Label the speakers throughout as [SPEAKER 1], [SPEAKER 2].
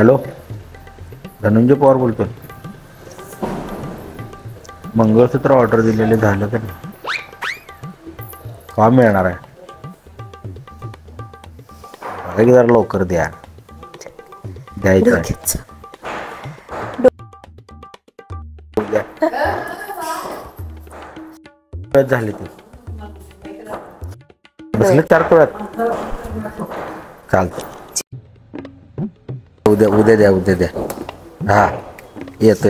[SPEAKER 1] Hello, Dhananjay Pawar बोलतोय. मंगळसूत्र order दिलेले झालं का नाही? का मिळणार आहे? बघा की जरा लवकर द्या. द्यायचं आहे. झाले ते बसले 4 तोळ्यात. चालतं. उद्या द्या. हा, येतो.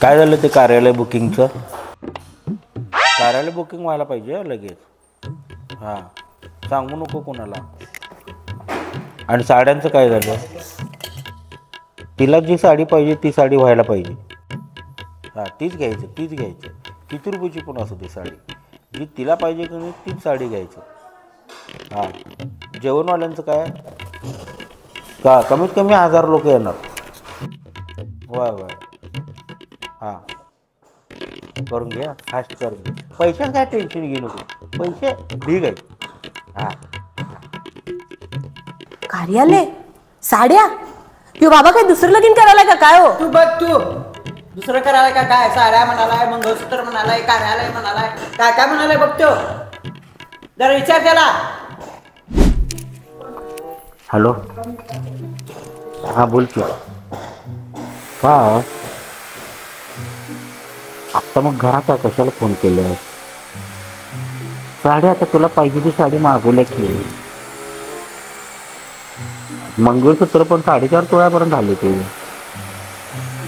[SPEAKER 1] काय झालं ते कार्यालय बुकिंगचं? कार्यालय बुकिंग व्हायला पाहिजे लगेच. हां, सांगू नको कोणाला. आणि साड्यांचं काय झालं? तिला जी साडी पाहिजे ती साडी व्हायला पाहिजे. हां, तीच घ्यायचं. किती रुपयाची पण असू दे साडी, जी तिला पाहिजे की नाही तीच साडी घ्यायचं. हां, जेवणवाल्यांचं काय? का कमीत कमी 1000 लोक येणार. वय. हां, करून घ्या, फास्ट करून घ्या. पैशाचं काय टेन्शन घेऊ नको, पैसे ठीक आहे. हां,
[SPEAKER 2] कार्यालय साड्या, यो बाबा काय दुसरं लगीन करायला का काय? हो
[SPEAKER 3] तू बघ, तू दुसरं करायला का काय? साड्या म्हणालाय, मंगळसूत्र म्हणालाय, कार्यालय म्हणालाय, काय म्हणालाय बघतो. जरा विचार त्याला.
[SPEAKER 1] हॅलो, हां बोल की. का आत्ता मग घरात आहे, कशाला फोन केलं? साडी आता तुला पाहिजे ती साडी मागवल्या की. मंगळसूत्र पण 4.5 तोळ्यापर्यंत झाले ते.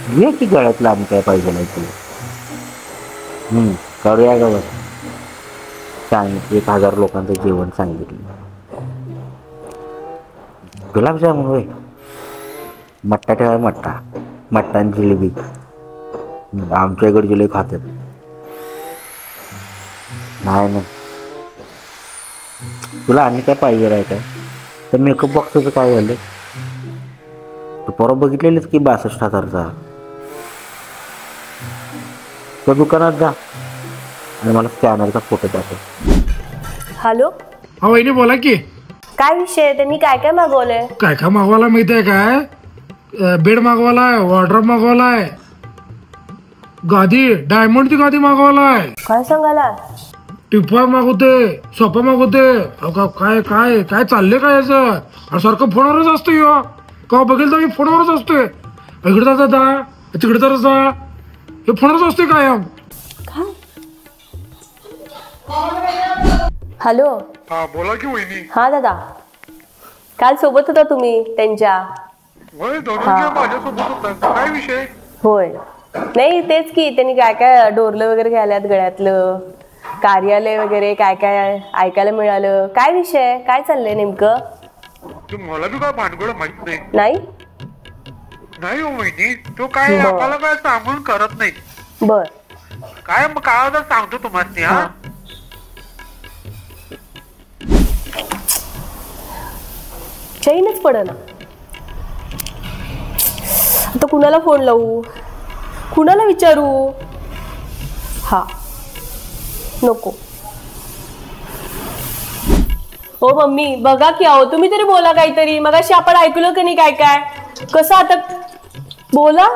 [SPEAKER 1] घे की गळ्यातलं, आम्ही काय पाहिजे नाही तुला. करूया ग. सांगितलं 1000 लोकांचं जेवण सांगितलं. गुलाबजामुन होय, मट्टा ठेवाय मट्टा आणि जिलेबी. आमच्या इकडे जिलेबी खातात. नाही तुला आणि काय पाहिजे आहे काय? तर मेकअप बॉक्सचं काय झालं? तू परवा बघितलेलीच की 62,000चा. त्या दुकानात जा आणि मला स्कॅनरचा फोटो टाक.
[SPEAKER 2] हॅलो,
[SPEAKER 4] हा वहिनी बोला की.
[SPEAKER 2] काय विषय? त्यांनी काय मागवलंय?
[SPEAKER 4] काय मागवायला माहिती आहे काय? बेड मागवालाय, वॉर्डरोब मागवालाय, गादी, डायमंडची गादी मागवालाय.
[SPEAKER 2] काय सांगायला?
[SPEAKER 4] टिफॉय मागवते, सोफा मागवते. काय काय काय चाललंय काय याचं? आणि सारखं फोनवरच असतो. का बघेल तर मी फोनवरच असतोय. इकडे जा, तिकडे तर जा, हे फोनवरच असतोय कायम.
[SPEAKER 2] हॅलो,
[SPEAKER 4] हा बोला की वहिनी.
[SPEAKER 2] हा दादा, काल सोबत होता तुम्ही त्यांच्या?
[SPEAKER 4] माझ्यासोबत होता. काय विषय?
[SPEAKER 2] होय, नाही तेच की त्यांनी काय डोरलं वगैरे घ्यायलात गळ्यातलं, कार्यालय वगैरे काय ऐकायला मिळालं. काय विषय, काय चाललंय नेमकं?
[SPEAKER 4] मला बी काय भानगड माहित
[SPEAKER 2] नाही.
[SPEAKER 4] नाही हो वहिनी, तो काय आम्हाला काय सांगून करत नाही.
[SPEAKER 2] बर,
[SPEAKER 4] काय मग काय सांगतो तुम्हाला. हा,
[SPEAKER 2] चैनच पडना. आता कुणाला फोन लावू, कुणाला विचारू? हा, नको. हो मम्मी, बघा की. आहो तुम्ही तरी बोला काहीतरी. मगाशी आपण ऐकलं की नाही काय कसं? आता बोला.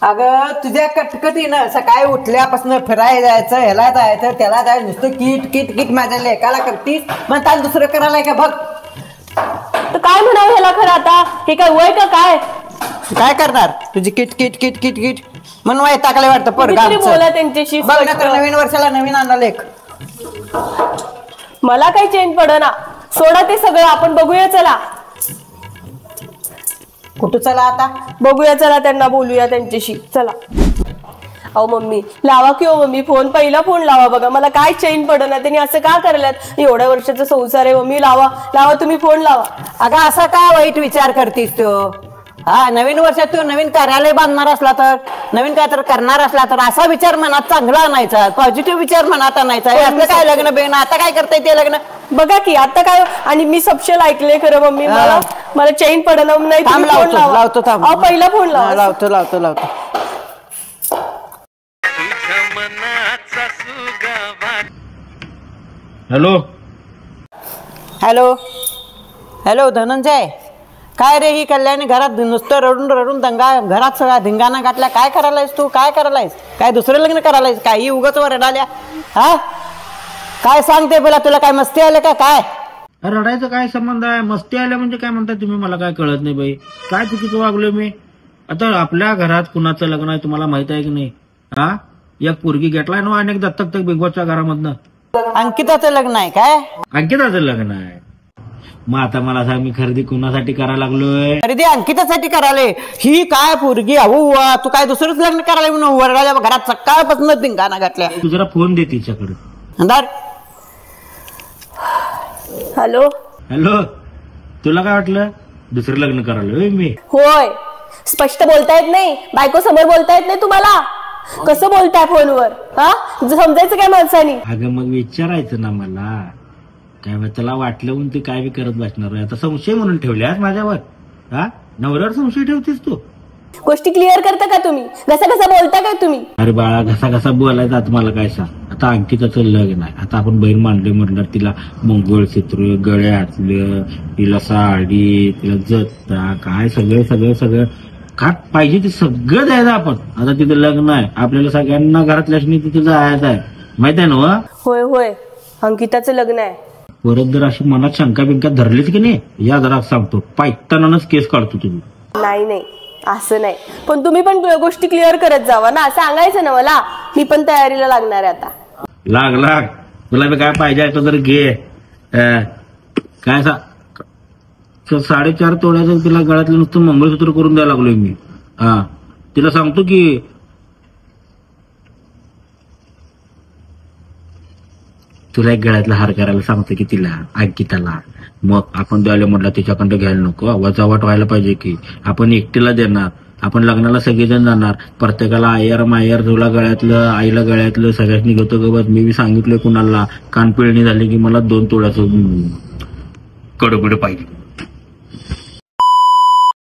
[SPEAKER 3] अगं तुझ्या कटकटीनं सकाळी उठल्यापासून फिरायला जायचं, ह्याला जायचं, त्याला जायचं, नुसतं किट माझ्या लेकाला करतीस. मग त्याला दुसरं करायला का बघ.
[SPEAKER 2] तर काय म्हणावं ह्याला खरं आता? हे काय वय का
[SPEAKER 3] काय करणार? तुझी किट म्हणून वय टाकले वाटतं.
[SPEAKER 2] बोला त्यांच्याशी.
[SPEAKER 3] नवीन वर्षाला नवीन आणला एक.
[SPEAKER 2] मला काही चेंज पडना. सोडा ते सगळं, आपण बघूया. चला
[SPEAKER 3] कुठं चला? आता
[SPEAKER 2] बघूया, चला त्यांना बोलूया त्यांच्याशी. चला. अहो मम्मी लावा की. हो मम्मी फोन, पहिला फोन लावा. बघा मला काय चैन पडना. त्यांनी असं का करल्यात? एवढ्या वर्षाचा संसार आहे. मम्मी लावा तुम्ही फोन लावा.
[SPEAKER 3] अगं असा काय वाईट विचार करतीस तू? हा, नवीन वर्षात तू नवीन कार्यालय बांधणार असला तर, नवीन काय तर करणार असला तर असा विचार मनात चांगला आणायचा, पॉझिटिव्ह विचार मनात आणायचा. आपलं काय लग्न बेन, आता काय करताय ते लग्न?
[SPEAKER 2] बघा की आता काय. आणि मी सबशेल ऐकले खरं मम्मी. मला चैन पडना. नाही
[SPEAKER 3] लावतो थांब.
[SPEAKER 2] पहिला फोन लावा.
[SPEAKER 3] लावतो.
[SPEAKER 1] हॅलो,
[SPEAKER 3] हॅलो धनंजय, काय रे ही कल्याणी घरात नुसतं रडून रडून दंगा, घरात सगळा धिंगाणा घातला. काय करायलायस तू? काय करायलायस? काय दुसरं लग्न करायलायस? काय ही उगाच वर रडाल्या? हा काय सांगते बोला, तुला काय मस्ती आलं का काय?
[SPEAKER 1] रडायचं काय संबंध आहे? मस्ती आल्या म्हणजे काय म्हणताय तुम्ही? मला काय कळत नाही बाई. काय चुकीचं वागलोय मी? आता आपल्या घरात कुणाचं लग्न आहे तुम्हाला माहित आहे की नाही? हा, एक पोरगी घेतलाय ना अनेक दत्तक बिग बॉसच्या घरामधनं.
[SPEAKER 3] अंकिताचं लग्न आहे काय?
[SPEAKER 1] अंकिताचं लग्न आहे. मग आता मला सांग, मी खरेदी कुणासाठी करायला लागलोय?
[SPEAKER 3] अरे ते अंकितासाठी करायला. ही काय पोरगी अहो, तू काय दुसरंच लग्न करायला म्हणून वरडाल्या घरात सकाळपासून धिंगाणा घातल्या.
[SPEAKER 1] तू जरा फोन दे तिच्याकडे.
[SPEAKER 3] अंधार.
[SPEAKER 2] हॅलो
[SPEAKER 1] हॅलो, तुला काय वाटलं दुसरं लग्न करायला मी?
[SPEAKER 2] होय, स्पष्ट बोलता येत नाही? बायको समोर बोलता येत नाही तुम्हाला? कसं बोलताय फोनवर? हा, समजायचं काय माणसानी?
[SPEAKER 1] अगं मग विचारायचं ना मला. काय बा, त्याला वाटलं म्हणून ते काय बी करत बसणार आहे? आता संशय म्हणून ठेवल्यास माझ्यावर? हा, नवऱ्यावर संशय ठेवतेस तू?
[SPEAKER 2] गोष्टी क्लिअर करता का तुम्ही? घसा घसा बोलता काय तुम्ही?
[SPEAKER 1] अरे बाळा, घसा घसा बोलायचा. आता मला काय सांग, आता अंकिताचं लग्न आहे. आता आपण बहीण मांडले म्हणणार, तिला मंगळसूत्र, गळ्यातलं, तिला साडी, तिला जत्ता, काय सगळं सगळं सगळं काय पाहिजे ते सगळं द्यायचं आपण. आता तिथं लग्न आहे, आपल्याला सगळ्यांना घरातल्याशी तिथे जायचं आहे, माहित आहे ना?
[SPEAKER 2] होय होय, अंकिताचं लग्न आहे.
[SPEAKER 1] परत जर अशी मनात शंका बिंका धरलीच की नाही, या जरा सांगतो पायतानाच केस काढतो तुम्ही.
[SPEAKER 2] नाही नाही, असं नाही. पण तुम्ही पण गोष्टी क्लिअर करत जावा ना, सांगायचं ना मला. मी पण तयारीला लागणार आहे आता.
[SPEAKER 1] लाग तुला बी काय पाहिजे आहे तो तर घे. काय 4.5 तोळ्याचं तिला गळ्यातलं नुसतं मंगळसूत्र करून द्यायला लागलोय मी. हा, तिला सांगतो की तुला एक गळ्यातला हार करायला सांगतो की तिला, अंकिताला. मग आपण द्यायला म्हटलं तिच्याकडं घ्यायला नको, वजावट व्हायला पाहिजे की. आपण एकटीला देणार, आपण लग्नाला सगळेजण जाणार, प्रत्येकाला आयर मायर, तुला गळ्यातलं, आईला गळ्यातलं, सगळ्यात निघतो गबत. मी बी सांगितलंय कुणाला, कानपिळणी झाली की मला 2 तोळ्याचं कडबड पाहिजे.